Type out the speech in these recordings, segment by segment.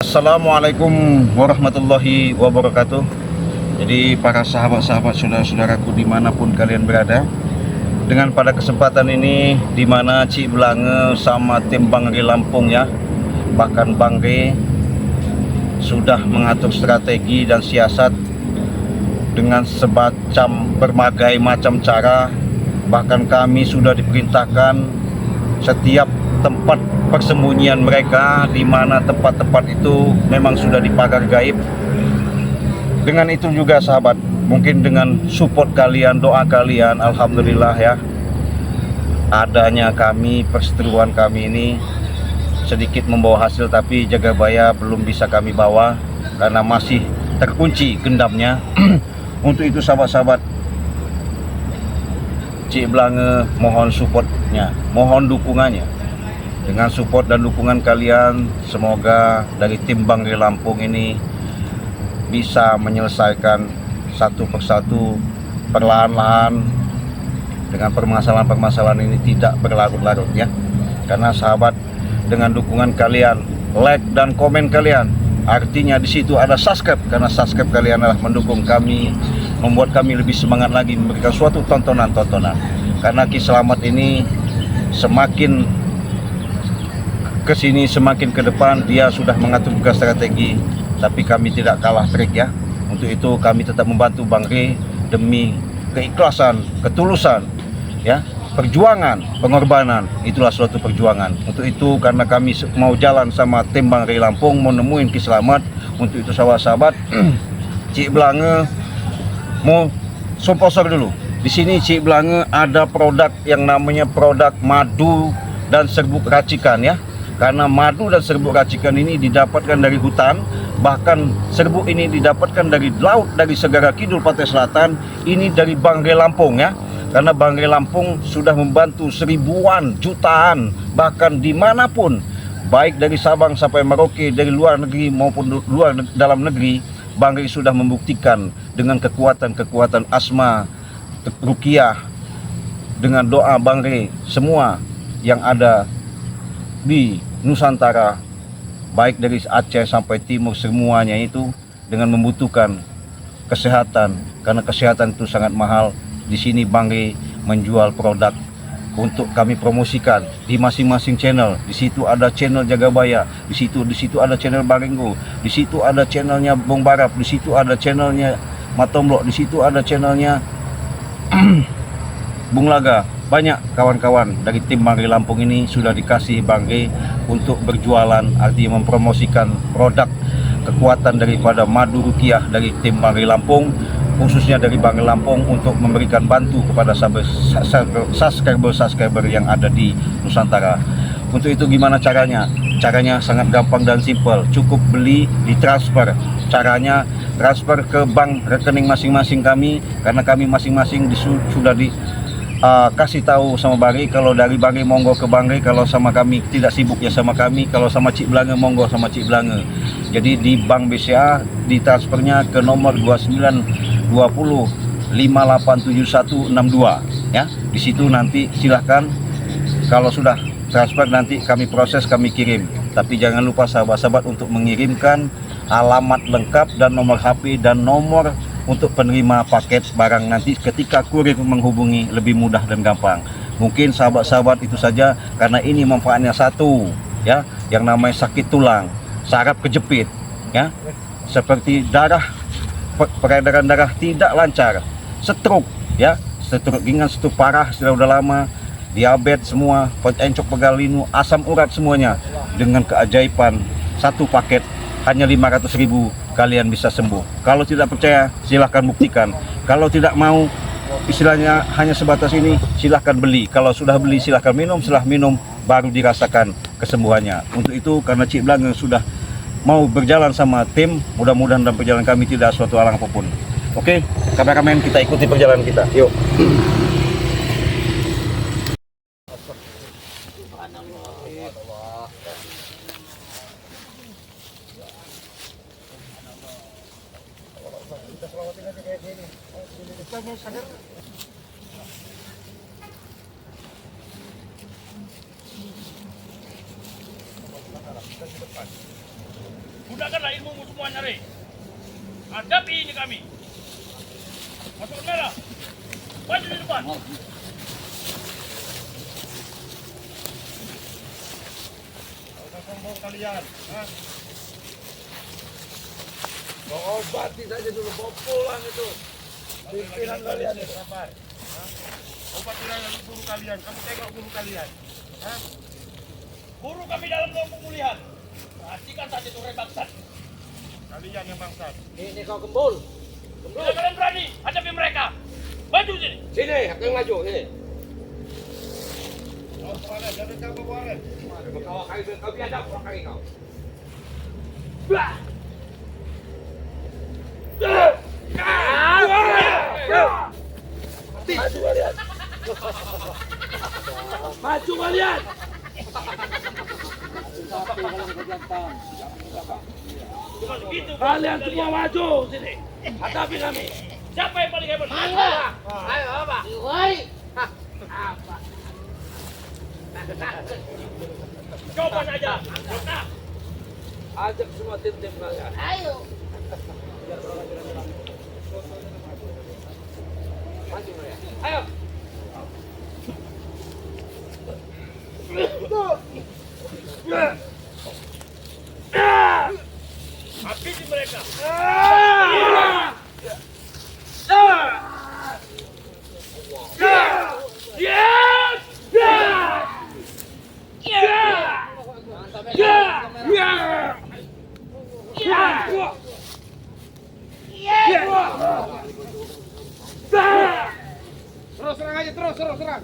Assalamualaikum warahmatullahi wabarakatuh. Jadi para sahabat-sahabat, saudara-saudaraku dimanapun kalian berada, dengan pada kesempatan ini dimana Cik Belange sama tim Bang Re Lampung ya, bahkan Bang Re sudah mengatur strategi dan siasat dengan berbagai macam cara. Bahkan kami sudah diperintahkan setiap tempat persembunyian mereka, di mana tempat-tempat itu memang sudah dipagar gaib. Dengan itu juga sahabat, mungkin dengan support kalian, doa kalian, alhamdulillah ya, adanya kami, perseteruan kami ini sedikit membawa hasil. Tapi Jagabaya belum bisa kami bawa karena masih terkunci gendamnya. Untuk itu sahabat-sahabat, Cik Belange mohon supportnya, mohon dukungannya. Dengan support dan dukungan kalian, semoga dari tim Bang Re Lampung ini bisa menyelesaikan satu persatu perlahan-lahan, dengan permasalahan-permasalahan ini tidak berlarut-larut ya. Karena sahabat, dengan dukungan kalian, like dan komen kalian, artinya di situ ada subscribe, karena subscribe kalian adalah mendukung kami, membuat kami lebih semangat lagi memberikan suatu tontonan-tontonan. Karena Ki Selamat ini semakin kesini, semakin ke depan, dia sudah mengatur bukan strategi, tapi kami tidak kalah trik ya. Untuk itu kami tetap membantu Bang Re demi keikhlasan, ketulusan ya, perjuangan, pengorbanan, itulah suatu perjuangan. Untuk itu karena kami mau jalan sama tim Bang Re Lampung, mau nemuin Ki Selamat. Untuk itu sahabat-sahabat, Cik Belange mau sponsor dulu. Di sini Cik Belange ada produk yang namanya produk madu dan serbuk racikan ya. Karena madu dan serbuk racikan ini didapatkan dari hutan, bahkan serbuk ini didapatkan dari laut, dari Segara Kidul Pantai Selatan. Ini dari Bang Re Lampung ya. Karena Bang Re Lampung sudah membantu seribuan, jutaan, bahkan dimanapun, baik dari Sabang sampai Merauke, dari luar negeri maupun dalam negeri, Bang Re sudah membuktikan dengan kekuatan asma, ruqyah, dengan doa Bang Re, semua yang ada di Nusantara, baik dari Aceh sampai Timur, semuanya itu dengan membutuhkan kesehatan. Karena kesehatan itu sangat mahal. Di sini Bang Re menjual produk untuk kami promosikan di masing-masing channel. Di situ ada channel Jagabaya, di situ ada channel Baringgo, di situ ada channelnya Bong Barap, di situ ada channelnya Matomblok, di situ ada channelnya Bung Laga. Banyak kawan-kawan dari tim Bang Re Lampung ini sudah dikasih Bang Re untuk berjualan, artinya mempromosikan produk kekuatan daripada madu ruqyah dari tim Bang Re Lampung, khususnya dari Bang Re Lampung, untuk memberikan bantu kepada subscriber yang ada di Nusantara. Untuk itu gimana caranya? Caranya sangat gampang dan simpel, cukup beli, ditransfer. Caranya transfer ke bank rekening masing-masing kami, karena kami masing-masing sudah kasih tahu sama Bang Re. Kalau dari Bang Re monggo ke Bang Re, kalau sama kami tidak sibuk ya sama kami, kalau sama Cik Belange monggo sama Cik Belange. Jadi di Bank BCA ditransfernya ke nomor 2920587162 ya. Di situ nanti silahkan, kalau sudah transfer nanti kami proses, kami kirim. Tapi jangan lupa sahabat-sahabat untuk mengirimkan alamat lengkap dan nomor HP dan nomor untuk penerima paket barang. Nanti ketika kurir menghubungi lebih mudah dan gampang. Mungkin sahabat-sahabat itu saja, karena ini manfaatnya satu ya, yang namanya sakit tulang, saraf kejepit ya, seperti peredaran darah tidak lancar, stroke ya, stroke ringan, stroke parah sudah lama, diabetes semua, encok pegal linu, asam urat, semuanya dengan keajaiban satu paket hanya 500.000 kalian bisa sembuh. Kalau tidak percaya silahkan buktikan. Kalau tidak mau, istilahnya hanya sebatas ini, silahkan beli. Kalau sudah beli silahkan minum, setelah minum baru dirasakan kesembuhannya. Untuk itu karena Cik Belange sudah mau berjalan sama tim, mudah-mudahan dalam perjalanan kami tidak suatu halang apapun. Oke, kameramen, kita ikuti perjalanan kita. Yuk. Gunakanlah ilmumu semuanya, Rey. Hadapi ini kami. Masuk merah. Maju di depan. Jangan sombong kalian. Bawa obati saja dulu, bawa pulang itu. Pimpinan kalian itu. Sabar. Obati lalu guru kalian. Kamu tengok guru kalian. Guru kami dalam ruang pemulihan. Perhatikan saja itu Rey bangsat. Kalian yang bangsat. Ini kau gembul. Bila kalian berani, hadapi mereka. Maju sini. Sini, aku yang maju. Sini. Kau kemarin, jangan campur kemarin. Kau biadab orang kali kau. Maju kalian. Maju kalian. Cuma begitu. Kalian semua maju sini. Hadapi kami. Siapa yang paling hebat? Ayo, apa? Coba saja. Nah, Ajak semua tim-tim kalian. Ayo. Maju kalian. Ayo. habisi mereka. Terus serang aja, terus serang.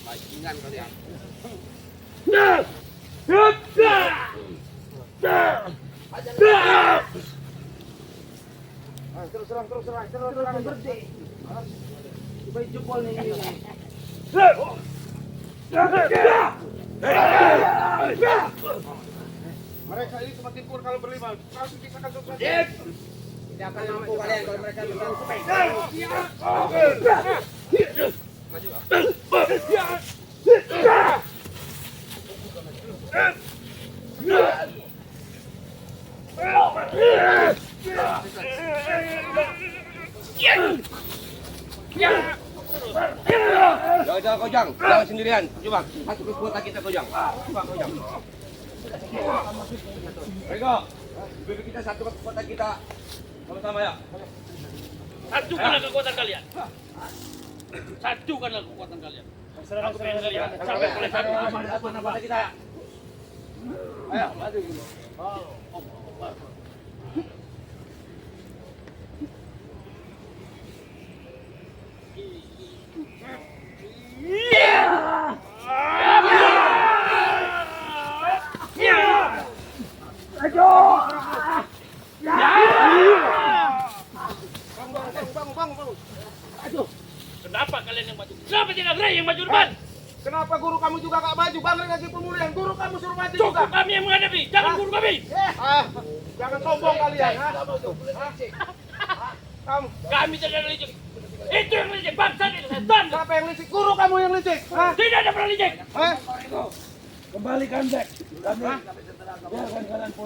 Bajingan kalian. Terus serang. Coba jempol nih ini. Mereka ini cuma timpur kalau berlima. Langsung kita akan sukses. Tidak akan mampu kalian kalau mereka bisa. Jangan Kojang, jangan sendirian. Coba masuk ke kota kita Kojang. Coba Kojang. Rego, bibi kita satu ke kota kita. Sama-sama ya. Satukanlah kekuatan kalian. Satukanlah kekuatan kalian. Aku pengen lihat sampai oleh satu Kota kita. Ayo, maju. Kenapa kalian yang maju? Kenapa tidak Rey yang maju depan? Kenapa guru kamu juga gak maju? Bang Rey lagi pemulihan. Guru kamu suruh maju juga. Cukup kami yang menghadapi, jangan guru kami. Jangan sombong kalian. Kamu. Kami tidak ada licik. Itu yang licik, bangsa itu setan. Siapa yang licik? Guru kamu yang licik. Tidak ada pernah licik. Kembalikan back.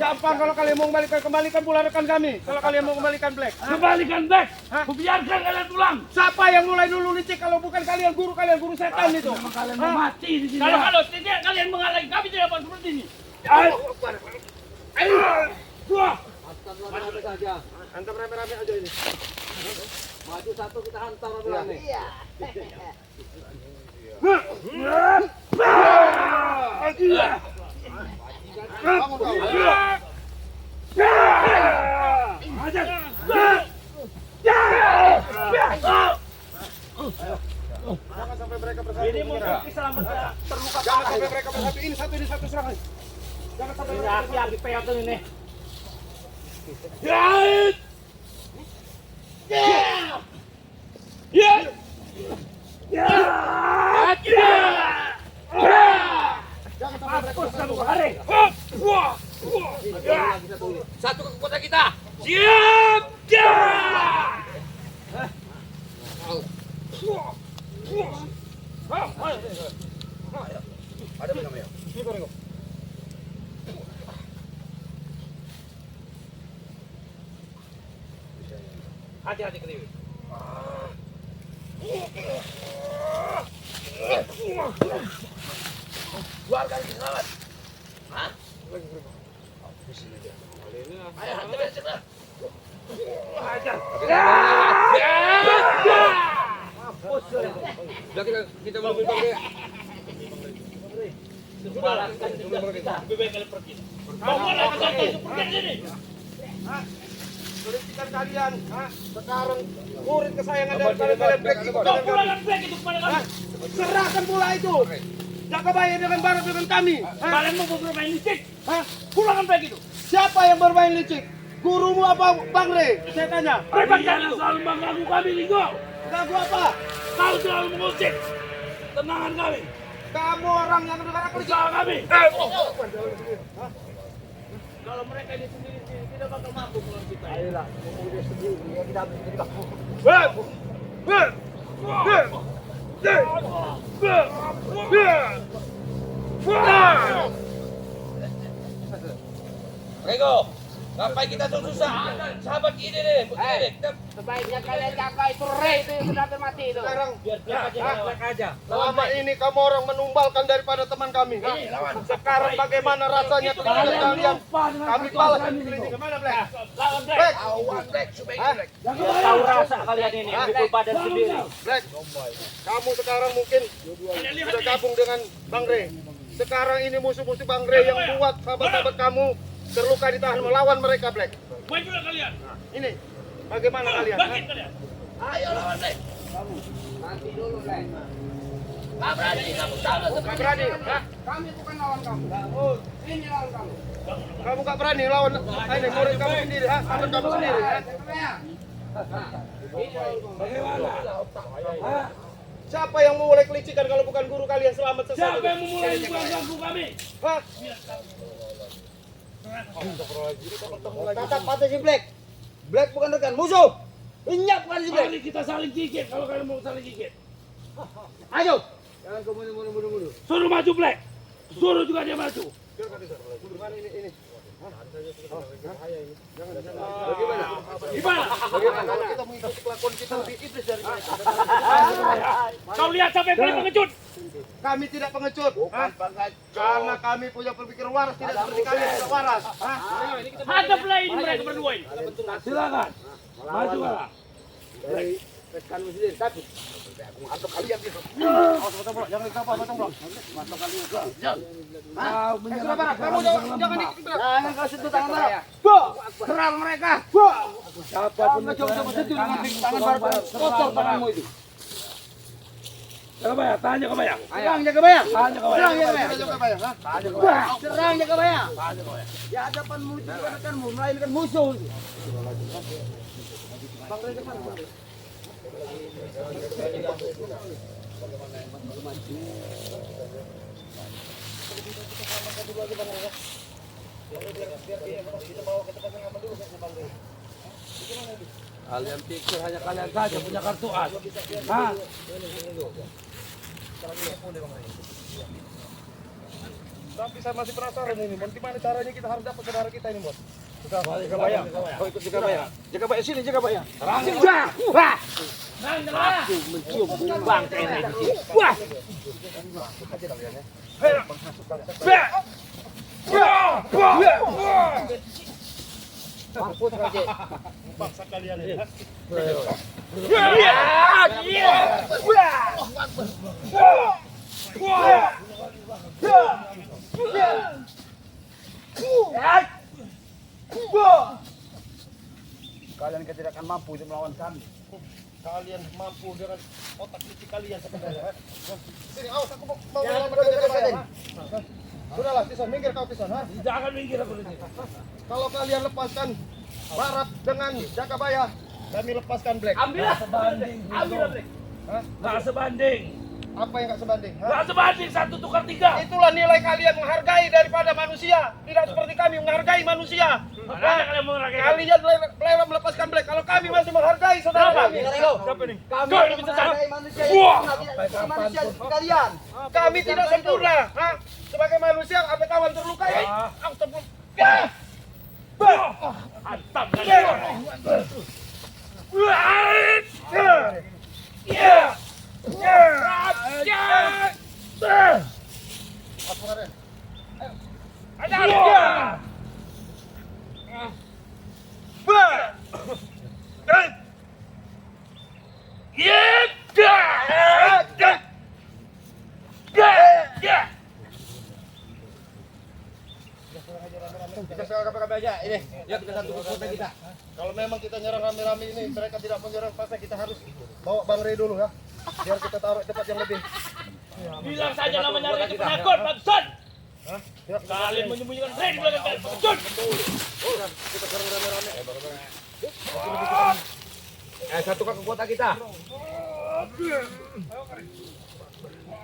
Gampang kalau kalian mau kembalikan pula rekan kami. Kalau kalian mau kembalikan Black. Kembalikan back. Kubiarkan kalian pulang. Siapa yang mulai dulu licik kalau bukan kalian guru setan itu? Kalian mau mati di sini. Kalau tidak kalian menghalangi kami tidak akan seperti ini. Maju saja. Hantam rame-rame aja ini. Maju satu kita hantam rame-rame. Iya. Bangun kau. Jangan sampai mereka bersatu. Ini mungkin selamat terluka. Jangan sampai mereka bersatu. Ini satu serangan. Jangan sampai mereka Lagi peot ini. Satu kekuatan kita. Siap! Ya! Ada apa namanya? Hati-hati Kriwi. Keluarga lagi selamat. Hah? Ayo, hajar. Hajar. Udah kita bangun Bang. Lebih baik kalian pergi. Kamu lagi satu pergi sini. Politikan kalian, sekarang murid kesayangan dari kalian Black ikut Kau dengan kami. pulangkan Black itu kepada kami. Serahkan pula itu. Jakabaya dengan Barat dengan kami. Kalian mau bermain licik? Pulangkan Black itu. Siapa yang bermain licik? Gurumu apa Bang Re? Saya tanya. Kalian selalu mengganggu kami, Linggo. Ganggu apa? Kau selalu mengusik tenangan kami. Kamu orang yang dengar apa? Usaha kami. Kalau mereka ini sendiri tidak bakal mampu melawan kita. Ayolah, dia sendiri ya kita habis jadi bang. Rego, ngapain kita susah? Sahabat ini nih, begini. Sebaiknya kalian jaga itu Ray itu yang sudah mati itu. Sekarang Black aja. selama ini kamu orang menumbalkan daripada teman kami. Sekarang bagaimana rasanya ketika kalian? Kami balas ini. Kemana Black? Lawan Black. Black, Awan Black, supaya Black. Tahu rasa kalian ini mukul badan sendiri. Black. Kamu sekarang mungkin sudah gabung dengan Bang Re. Sekarang ini musuh-musuh Bang Re yang buat sahabat-sahabat kamu terluka ditahan melawan mereka Black. Majulah kalian. Ini bagaimana kalian? Bangkit kalian. Ayo lawan Black. Nanti dulu Ray. Gak berani kamu sama Gak seperti berani? ini. Hah? Kami bukan lawan kamu. Ini lawan kamu. Kamu gak berani lawan ini murid kamu sendiri, ha? Sahabat kamu sendiri, ha? Jakabaya. Siapa yang memulai kelicikan kalau bukan guru kalian selamat sesat? Siapa yang memulai mengganggu kami? Hah? Tatap mata si Black. Black bukan rekan musuh. Inyap bukan si Black. Mari kita saling gigit kalau kalian mau saling gigit. Ayo. Jangan kau mundur. Suruh maju Black. Suruh juga dia maju. Ini. Gimana? Kalau kita mengikuti kelakuan kita lebih iblis dari mereka. Kau lihat siapa yang paling pengecut? Kami tidak pengecut. Karena kami punya pemikiran waras, tidak seperti kalian tidak waras. Hadaplah ini mereka berdua ini. Silakan. Majulah. Rekanmu sendiri tapi Jangan ditapa, potong blok. Kamu jangan ikut. jangan kau sentuh tangan Barat. Serang mereka. Siapapun coba sentuh dengan tangan Barat. Kotor tanganmu itu. Jakabaya, tahan Jakabaya. Serang Jakabaya. Tahan Jakabaya. Serang Jakabaya. Di hadapanmu itu bukan rekanmu, melainkan musuh. Bang Ray kemana? Bang Ray? Kalian pikir hanya kalian saja punya kartu as? Hah? Tapi saya masih penasaran ini, Mon. Gimana caranya kita harus dapat saudara kita ini, Mon? Jakabaya. Oh, ikut Jakabaya. Jakabaya sini, Jakabaya. Mencium bang ini. Wah! Mampus Raja. Bangsa kalian ini. Kalian tidak akan mampu untuk melawan kami. Kalian mampu dengan otak licik kalian sebenarnya. Sini, awas aku mau melawan Jakabaya. Sudahlah, Tison, minggir kau Tison, ha? Jangan minggir aku ini. Kalau kalian lepaskan Barat dengan Jakabaya, kami lepaskan Black. Ambillah sebanding. Ambillah Black. Hah? Nggak sebanding. Apa yang gak sebanding? Ha? Nggak sebanding 1 tukar 3. Itulah nilai kalian menghargai daripada manusia. Tidak seperti kami menghargai manusia. Mana kalian menghargai kami? Kalian rela melepaskan Black kalau kami masih menghargai saudara kami. Siapa ini? Kami Kau ini bisa menghargai manusia yang tidak manusia kalian. Kami tidak sempurna. Sebagai manusia ada kawan terluka ya. Aku tempur. Hantam kalian. Kita sekarang kami aja ini. Ya kita satu kota kita. Kalau memang kita nyerang rame-rame ini, mereka tidak menyerang pasti kita harus bawa Bang Rey dulu ya. Biar kita taruh tempat yang lebih. Bilang saja namanya Ray itu penakut, bangsat. Kalian menyembunyikan Ray di belakang kalian, bangsat. Kita serang rame-rame. Satukan kekuatan kita.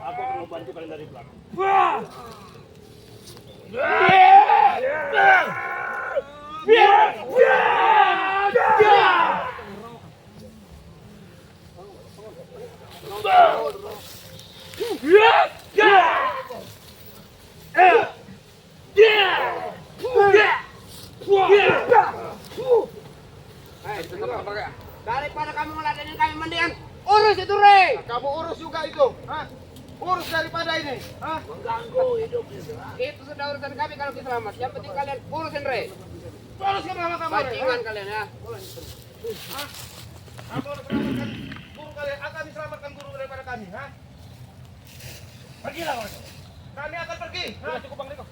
Aku akan membantu kalian dari belakang. Daripada kamu ngeladenin kami mendingan urus itu Rey. Kamu urus juga itu. Urus daripada ini. Mengganggu hidup itu sudah urusan kami kalau kita selamat. Yang penting kalian urusin Rey. Urus kenapa kamu Rey? Bajingan kalian ya. Kamu harus selamatkan guru kalian. Akan diselamatkan guru daripada kami. Pergilah mereka. Kami akan pergi. Cukup Bang Riko.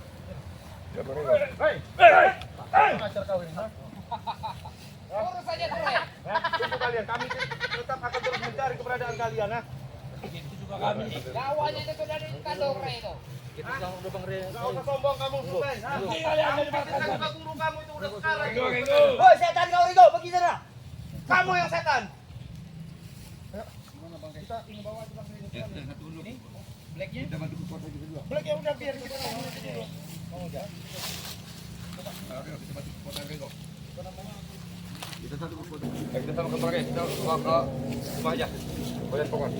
Ajar kau ini. Urus saja tuh Rey. Tunggu kalian. Kami tetap akan terus mencari keberadaan kalian. Gawanya itu sudah dikandung Rey itu. Gak usah sombong kamu Sultan. Kalian dari Makassar. Guru kamu itu udah sekarang. Woi setan kau Rigo, pergi sana. Kamu yang setan. Black ya udah biar kita ngomong aja dulu. Kita sama ke Bang Rey. Kita ke rumah aja. Kalian pokok.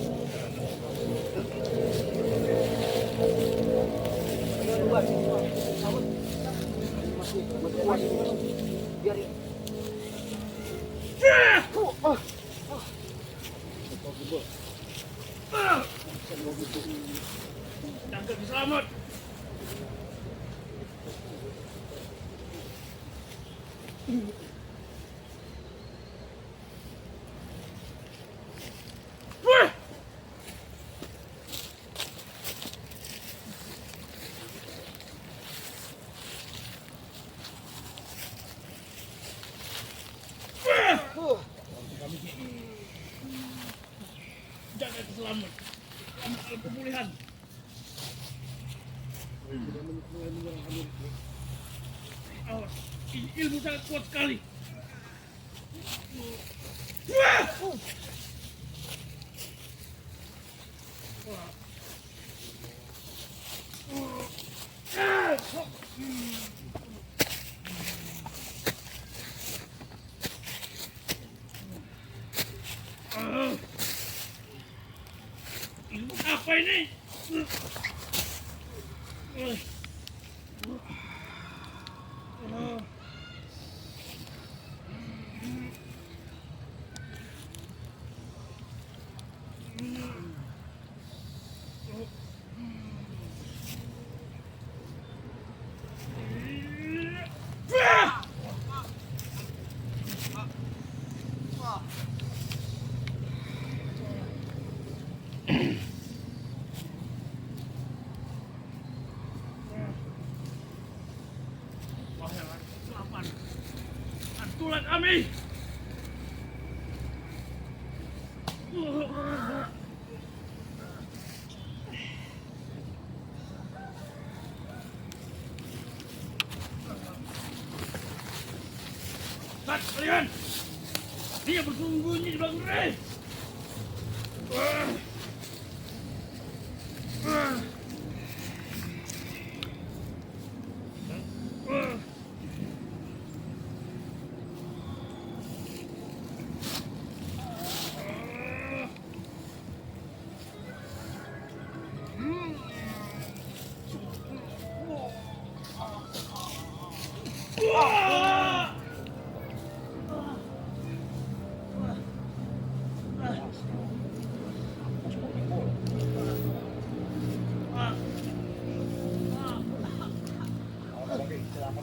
Tangkap selamat. Jaga keselamatan. Pemulihan. Awas, ini ilmu sangat kuat sekali. Ilmu apa ini? Bantulah kami. Tat, kalian! Dia bersembunyi di belakang Rey. Ki,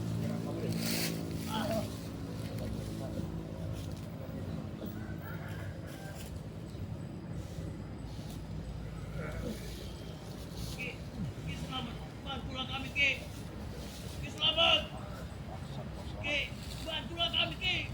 selamat. Bantulah kami, Ki. Ki, selamat. Ki, bantulah kami, Ki.